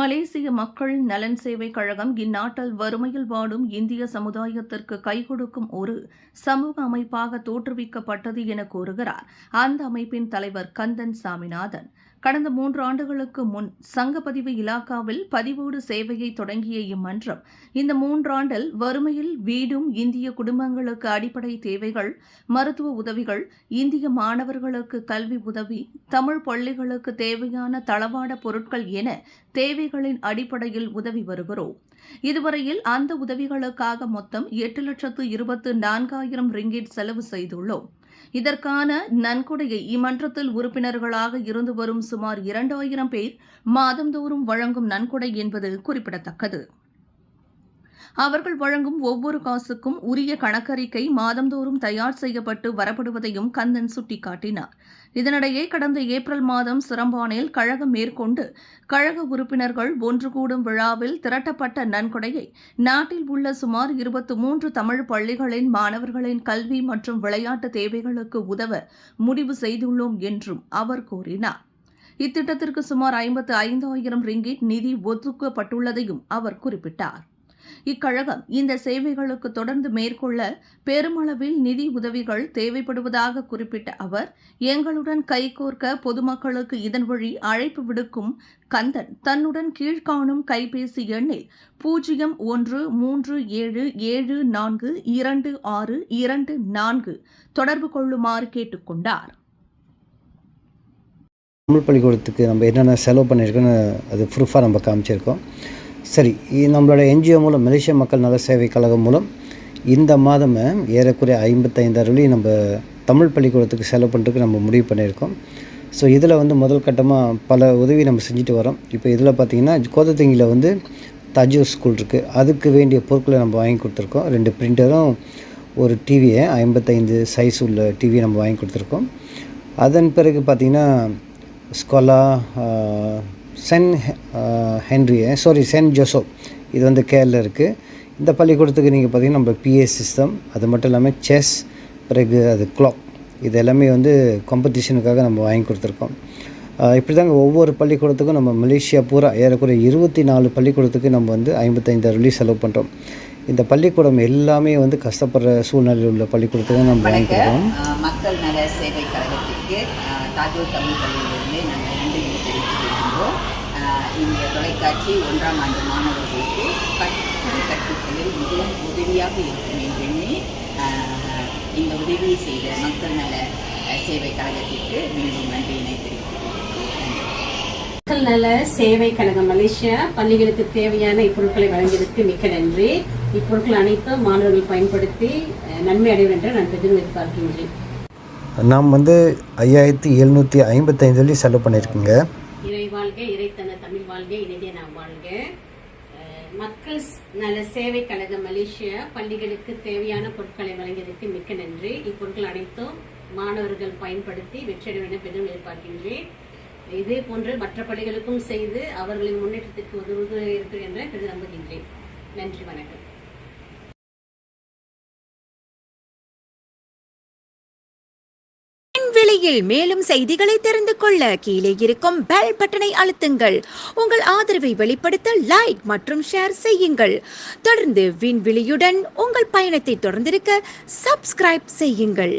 மலேசிய மக்கள் நலன் சேவை கழகம் இந்நாட்டில் வறுமையில் வாடும் இந்திய சமுதாயத்திற்கு கை கொடுக்கும் ஒரு சமூக அமைப்பாக தோற்றுவிக்கப்பட்டது என கூறுகிறார் அந்த அமைப்பின் தலைவர் கந்தன் சாமிநாதன். கடந்த 3 ஆண்டுகளுக்கு முன் சங்கப்பதிவு இலாக்காவில் பதிவோடு சேவையை தொடங்கிய இம்மன்றம் இந்த 3 ஆண்டில் வறுமையில் வீடும் இந்திய குடும்பங்களுக்கு அடிப்படை தேவைகள், மருத்துவ உதவிகள், இந்திய மாணவர்களுக்கு கல்வி உதவி, தமிழ் பள்ளிகளுக்கு தேவையான தளவாட பொருட்கள் என தேவைகளின் அடிப்படையில் உதவி வருகிறோம். இதுவரையில் அந்த உதவிகளுக்காக மொத்தம் 8,24,000 ரிங்கிட் செலவு செய்துள்ளோம். இதற்கான நன்கொடையை இம்மன்றத்தில் உறுப்பினர்களாக இருந்து வரும் சுமார் 2,000 பேர் மாதந்தோறும் வழங்கும் நன்கொடை என்பது குறிப்பிடத்தக்கது. அவர்கள் வழங்கும் ஒவ்வொரு காசுக்கும் உரிய கணக்கறிக்கை மாதந்தோறும் தயார் செய்யப்பட்டு வரப்படுவதையும் கந்தன் சுட்டிக்காட்டினார். இதனிடையே கடந்த ஏப்ரல் மாதம் சிரம்பானில் கழகம் மேற்கொண்டு கழக உறுப்பினர்கள் ஒன்று கூடும் விழாவில் திரட்டப்பட்ட நன்கொடையை நாட்டில் உள்ள சுமார் 23 தமிழ் பள்ளிகளின் மாணவர்களின் கல்வி மற்றும் விளையாட்டு தேவைகளுக்கு உதவ முடிவு செய்துள்ளோம் என்றும் அவர் கூறினார். இத்திட்டத்திற்கு சுமார் 55,000 ரிங்கிட் நிதி ஒதுக்கப்பட்டுள்ளதையும் அவர் குறிப்பிட்டார். இக்கழகம் இந்த சேவைகளுக்கு தொடர்ந்து மேற்கொள்ள பெருமளவில் நிதி உதவிகள் தேவைப்படுவதாக குறிப்பிட்ட அவர், எங்களுடன் கைகோர்க்க பொதுமக்களுக்கு இதன் வழி அழைப்பு விடுக்கும் கந்தன் தன்னுடன் கீழ்காணும் கைபேசி எண்ணில் 0137742624 தொடர்பு கொள்ளுமாறு கேட்டுக் கொண்டார். தமிழ் பள்ளிக்கூடத்துக்கு நம்ம என்னென்ன செலவு பண்ணியிருக்கோன்னு அது ப்ரூஃபாக நம்ம காமிச்சிருக்கோம். சரி, நம்மளோட என்ஜிஓ மூலம் மலேசிய மக்கள் நல சேவை கழகம் மூலம் இந்த மாதம் ஏறக்குறைய 55,000 நம்ம தமிழ் பள்ளிக்கூடத்துக்கு செலவு பண்ணுறதுக்கு நம்ம முடிவு பண்ணியிருக்கோம். ஸோ இதில் முதல் கட்டமாக பல உதவி நம்ம செஞ்சுட்டு வரோம். இப்போ இதில் பார்த்திங்கன்னா கோத்தத்திங்கியில் தஜூர் ஸ்கூல் இருக்குது. அதுக்கு வேண்டிய பொருட்களை நம்ம வாங்கி கொடுத்துருக்கோம். 2 பிரிண்டரும் ஒரு டிவியை 55 சைஸ் உள்ள டிவியை நம்ம வாங்கி கொடுத்துருக்கோம். அதன் பிறகு பார்த்திங்கன்னா ஸ்கொலா சென்ட் ஜோசப் இது கேரளா இருக்குது. இந்த பள்ளிக்கூடத்துக்கு நீங்கள் பார்த்திங்கன்னா நம்ம பிஏ சிஸ்டம், அது மட்டும் இல்லாமல் செஸ், பிறகு அது கிளாக், இது எல்லாமே காம்படிஷனுக்காக நம்ம வாங்கி கொடுத்துருக்கோம். இப்படி தாங்க ஒவ்வொரு பள்ளிக்கூடத்துக்கும் நம்ம மலேசியா பூரா ஏறக்குறைய 24 பள்ளிக்கூடத்துக்கு நம்ம 55,000 செலவு பண்ணுறோம். இந்த பள்ளிக்கூடம் எல்லாமே கஷ்டப்படுற சூழ்நிலையில் உள்ள பள்ளிக்கூடத்துக்கு நம்ம வாங்கி கொடுக்குறோம். மக்கள் நல சேவை கழகத்திற்கு தாஜூர் தமிழ் பள்ளியிலிருந்து நாங்கள் நன்றி தெரிவித்துக்கொள்கின்றோம். இந்த தொலைக்காட்சி 1ஆம் ஆண்டு மாணவர்களுக்கு கற்பித்தலில் மிகவும் உதவியாக இருக்கும் என்று இந்த உதவியை செய்த மக்கள் நல சேவை கழகத்திற்கு மீண்டும் நன்றியினை தெரிவித்துக்கொள்கிறேன். மக்கள் நல சேவை கழகம் மலேசியா பள்ளிகளுக்கு தேவையான இப்பொருட்களை வழங்கியதற்கு மிக்க நன்றி. இப்பொருட்கள் அனைத்தும் மாணவர்கள் பயன்படுத்தி நன்மை அடையும் என்று நான் எதிர்பார்க்கின்றேன். நாம் 5,755 செலவு பண்ணியிருக்கோங்க. இறை வாழ்க, இறைத்தன தமிழ் வாழ்க, இணைய நாம் வாழ்க. மக்கள் நல சேவை கழகம் மலேசியா பள்ளிகளுக்கு தேவையான பொருட்களை வழங்கியதற்கு மிக்க நன்றி. இப்பொருட்கள் அனைத்தும் மாணவர்கள் பயன்படுத்தி வெற்றியடைய வேண்டும் என்று எதிர்பார்க்கின்றேன். இதே போன்று மற்ற பள்ளிகளுக்கும் செய்து அவர்களின் முன்னேற்றத்திற்கு உதவுவது இருக்கிறது என்று நம்புகின்றேன். நன்றி, வணக்கம். வெளியில் மேலும் செய்திகளை தெரிந்து கொள்ள கீழே இருக்கும் பெல் பட்டனை அழுத்துங்கள். உங்கள் ஆதரவை வெளிப்படுத்த லைக் மற்றும் ஷேர் செய்யுங்கள். தொடர்ந்து விண்வெளியுடன் உங்கள் பயணத்தை தொடர்ந்திருக்க சப்ஸ்கிரைப் செய்யுங்கள்.